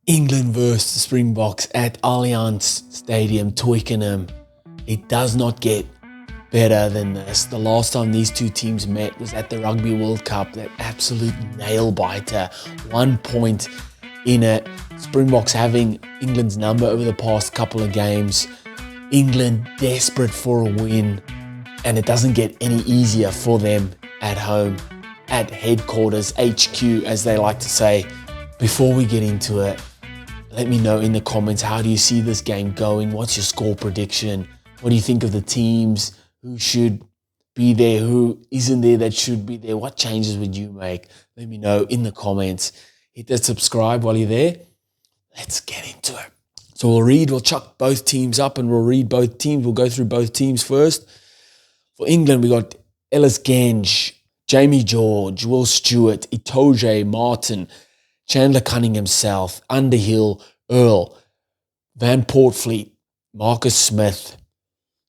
England versus the Springboks at Allianz Stadium, Twickenham. It does not get better than this. The last time these two teams met was at the Rugby World Cup. That absolute nail-biter. 1 point in it. Springboks having England's number over the past couple of games. England desperate for a win. And it doesn't get any easier for them at home, at headquarters, HQ, as they like to say. Before we get into it, let me know in the comments, how do you see this game going? What's your score prediction? What do you think of the teams? Who should be there? Who isn't there that should be there? What changes would you make? Let me know in the comments. Hit that subscribe while you're there. Let's get into it. So we'll chuck both teams up and we'll read both teams. We'll go through both teams first. For England, we got Ellis Genge, Jamie George, Will Stewart, Itoje, Martin, Chandler Cunningham South, Underhill, Earl, Van Portfleet, Marcus Smith,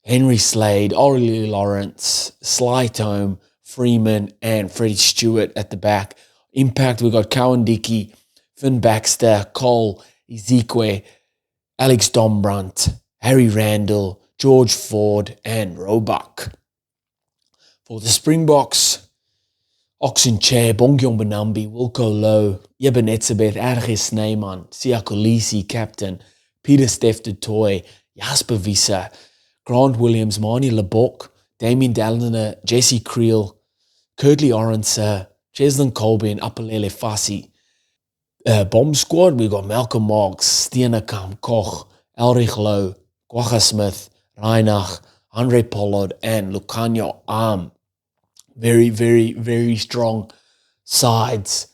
Henry Slade, Orley Lawrence, Slytome, Freeman, and Freddie Stewart at the back. Impact, we got Cowan Dickey, Finn Baxter, Cole, Ezekwe, Alex Dombrandt, Harry Randall, George Ford, and Roebuck. For the Springboks, Oxen Chair, Bongion Benambi, Wilco Lowe, Eben Etzebeth, Erge Snyman, Sia Kolisi, captain, Peter Steph du Toit, Jasper Visser, Grant Williams, Marnie Lebok, Damien Dalliner, Jesse Creel, Kurtley Orense, Cheslin Colby, and Apelele Fassi. Bomb squad, we got Malcolm Marks, Steenekam, Koch, Elrich Lowe, Quagga Smith, Reinach, Andre Pollard, and Lucanio Arm. Very, very, very strong sides.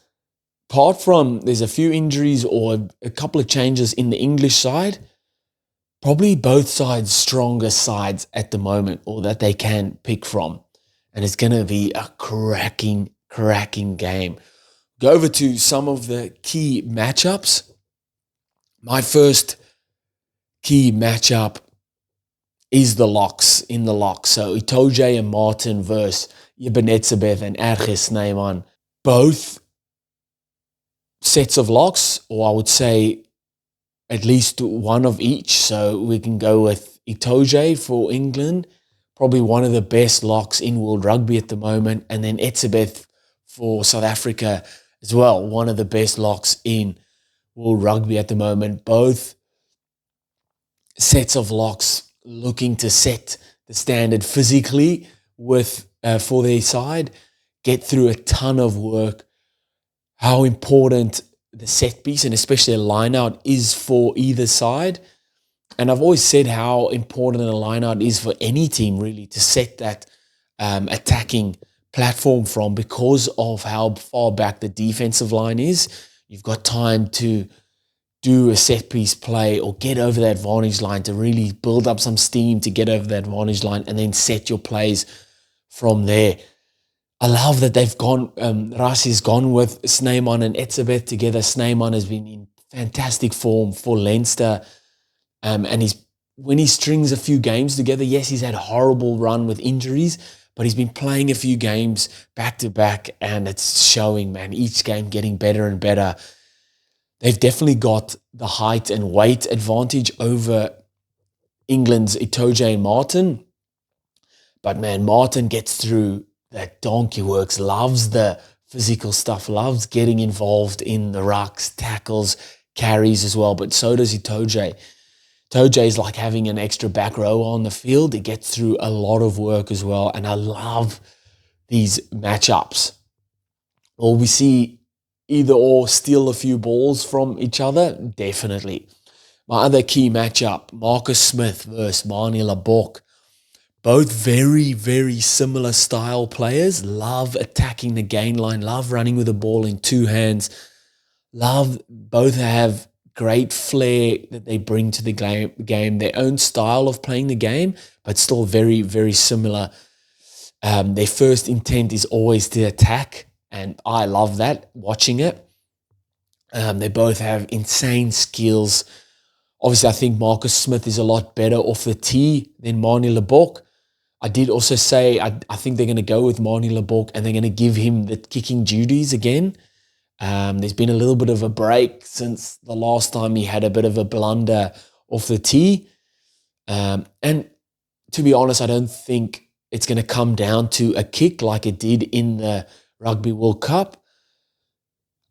Apart from there's a few injuries or a couple of changes in the English side, probably both sides strongest sides at the moment, or that they can pick from. And it's going to be a cracking game. Go over to some of the key matchups. My first key matchup is the locks, in the locks. So Itoje and Martin versus Eben Etzebeth and Erge Snyman. Both sets of locks, or I would say at least one of each. So we can go with Itoje for England, probably one of the best locks in World Rugby at the moment. And then Etzebeth for South Africa as well, one of the best locks in World Rugby at the moment. Both sets of locks looking to set the standard physically with for their side, get through a ton of work. How important the set piece and especially a line out is for either side. And I've always said how important a line out is for any team really to set that attacking platform from, because of how far back the defensive line is. You've got time to do a set piece play or get over that advantage line to really build up some steam to get over that advantage line and then set your plays from there. I love that they've gone, Rassi's gone with Snyman and Etzebeth together. Snyman has been in fantastic form for Leinster. And when he strings a few games together, yes, he's had a horrible run with injuries, but he's been playing a few games back to back and it's showing, man, each game getting better and better. They've definitely got the height and weight advantage over England's Itoje and Martin. But man, Martin gets through that donkey works, loves the physical stuff, loves getting involved in the rucks, tackles, carries as well. But so does Itoje. Itoje is like having an extra back row on the field. It gets through a lot of work as well. And I love these matchups. Will we see either or steal a few balls from each other? Definitely. My other key matchup, Marcus Smith versus Marnie Lebok. Both very, very similar style players. Love attacking the gain line. Love running with the ball in two hands. Both have great flair that they bring to the game. Their own style of playing the game, but still very, very similar. Their first intent is always to attack. And I love that, watching it. They both have insane skills. Obviously, I think Marcus Smith is a lot better off the tee than Marnie Lebok. I did also say I think they're going to go with Marnie Lebok and they're going to give him the kicking duties again. There's been a little bit of a break since the last time he had a bit of a blunder off the tee. And to be honest, I don't think it's going to come down to a kick like it did in the Rugby World Cup.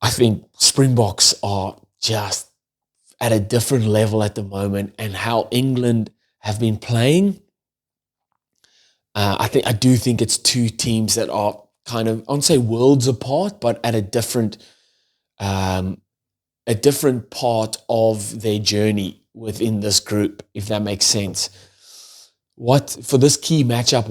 I think Springboks are just at a different level at the moment, and how England have been playing. I do think it's two teams that are kind of, I won't say worlds apart, but at a different part of their journey within this group, if that makes sense. For this key matchup,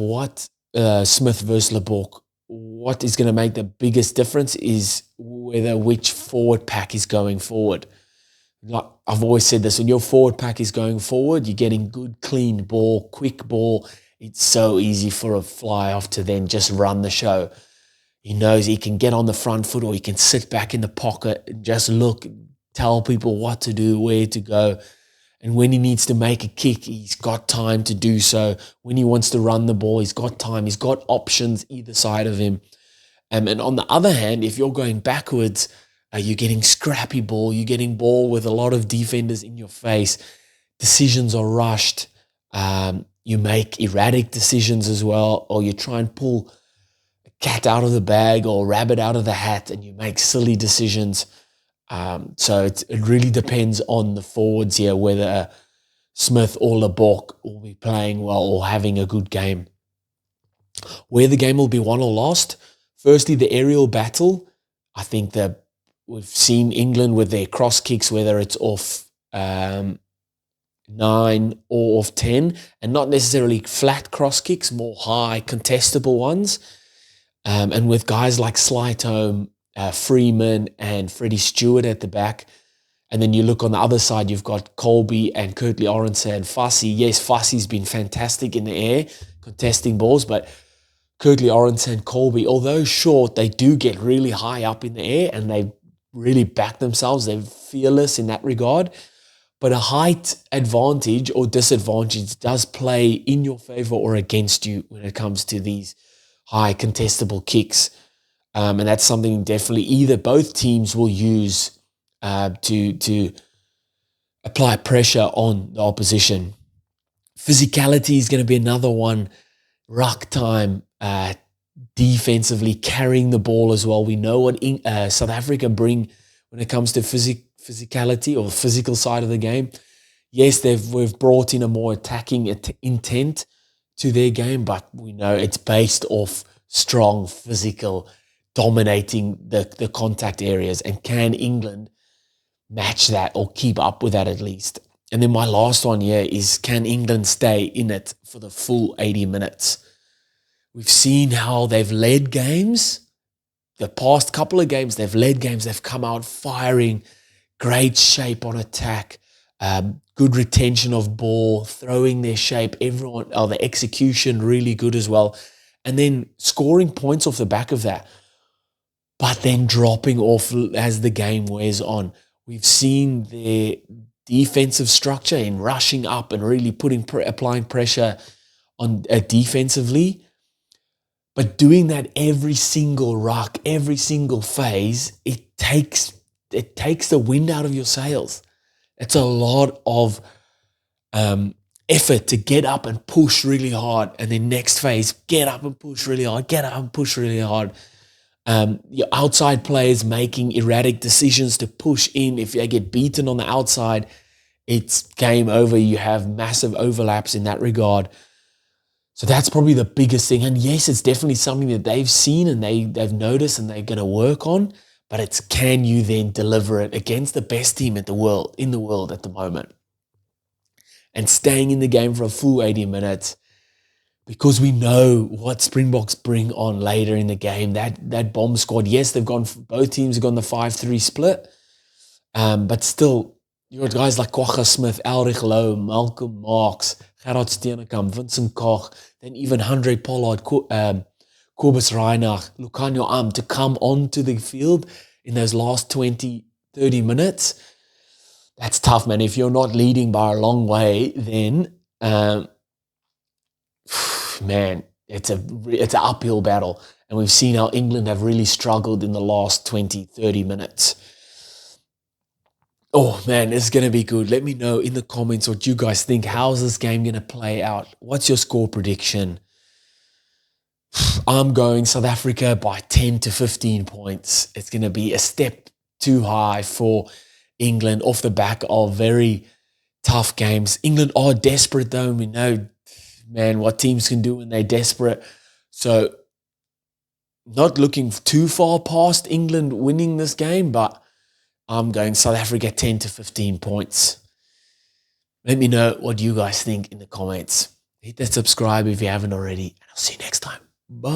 Smith versus Lebok, what is going to make the biggest difference is which forward pack is going forward. Like I've always said this, when your forward pack is going forward, you're getting good, clean ball, quick ball. It's so easy for a fly-off to then just run the show. He knows he can get on the front foot, or he can sit back in the pocket and just look, tell people what to do, where to go. And when he needs to make a kick, he's got time to do so. When he wants to run the ball, he's got time. He's got options either side of him. And on the other hand, if you're going backwards, you're getting scrappy ball. You're getting ball with a lot of defenders in your face. Decisions are rushed. You make erratic decisions as well, or you try and pull a cat out of the bag or a rabbit out of the hat, and you make silly decisions. So it really depends on the forwards here, whether Smith or Lebok will be playing well or having a good game. Where the game will be won or lost, firstly, the aerial battle. I think that we've seen England with their cross kicks, whether it's off 9 or off 10, and not necessarily flat cross kicks, more high contestable ones. And with guys like Slytome, Freeman and Freddie Stewart at the back. And then you look on the other side, you've got Colby and Kurtley Orense and Fussy. Yes, Fussy's been fantastic in the air, contesting balls, but Kurtley Orense and Colby, although short, they do get really high up in the air and they really back themselves. They're fearless in that regard. But a height advantage or disadvantage does play in your favor or against you when it comes to these high contestable kicks. And that's something definitely either both teams will use to apply pressure on the opposition. Physicality is going to be another one. Ruck time, defensively carrying the ball as well. We know what South Africa bring when it comes to physicality or the physical side of the game. Yes, we've brought in a more attacking intent to their game, but we know it's based off strong physical dominating the contact areas. And can England match that or keep up with that at least? And then my last one here is, can England stay in it for the full 80 minutes? We've seen how they've led games. The past couple of games, they've led games. They've come out firing, great shape on attack, good retention of ball, throwing their shape. The execution really good as well. And then scoring points off the back of that, but then dropping off as the game wears on. We've seen their defensive structure in rushing up and really applying pressure on defensively. But doing that every single ruck, every single phase, it takes the wind out of your sails. It's a lot of effort to get up and push really hard, and then next phase, get up and push really hard, get up and push really hard. Your outside players making erratic decisions to push in. If they get beaten on the outside, it's game over. You have massive overlaps in that regard. So that's probably the biggest thing. And yes, it's definitely something that they've seen and they've noticed and they're going to work on. But it's, can you then deliver it against the best team in the world at the moment? And staying in the game for a full 80 minutes, because we know what Springboks bring on later in the game. That bomb squad, yes, both teams have gone the 5-3 split, but still, you got guys like Kwagga Smith, Elrich Lowe, Malcolm Marx, Gerard Steenekamp, Vincent Koch, then even Andre Pollard, Kobus Reinach, Lucanio Am to come onto the field in those last 20, 30 minutes. That's tough, man. If you're not leading by a long way, then man, it's an uphill battle. And we've seen how England have really struggled in the last 20, 30 minutes. Oh man, it's going to be good. Let me know in the comments what you guys think. How's this game going to play out? What's your score prediction? I'm going South Africa by 10 to 15 points. It's going to be a step too high for England off the back of very tough games. England are desperate though. We know, man, what teams can do when they're desperate. So not looking too far past England winning this game, but I'm going South Africa 10 to 15 points. Let me know what you guys think in the comments. Hit that subscribe if you haven't already. And I'll see you next time. Bye.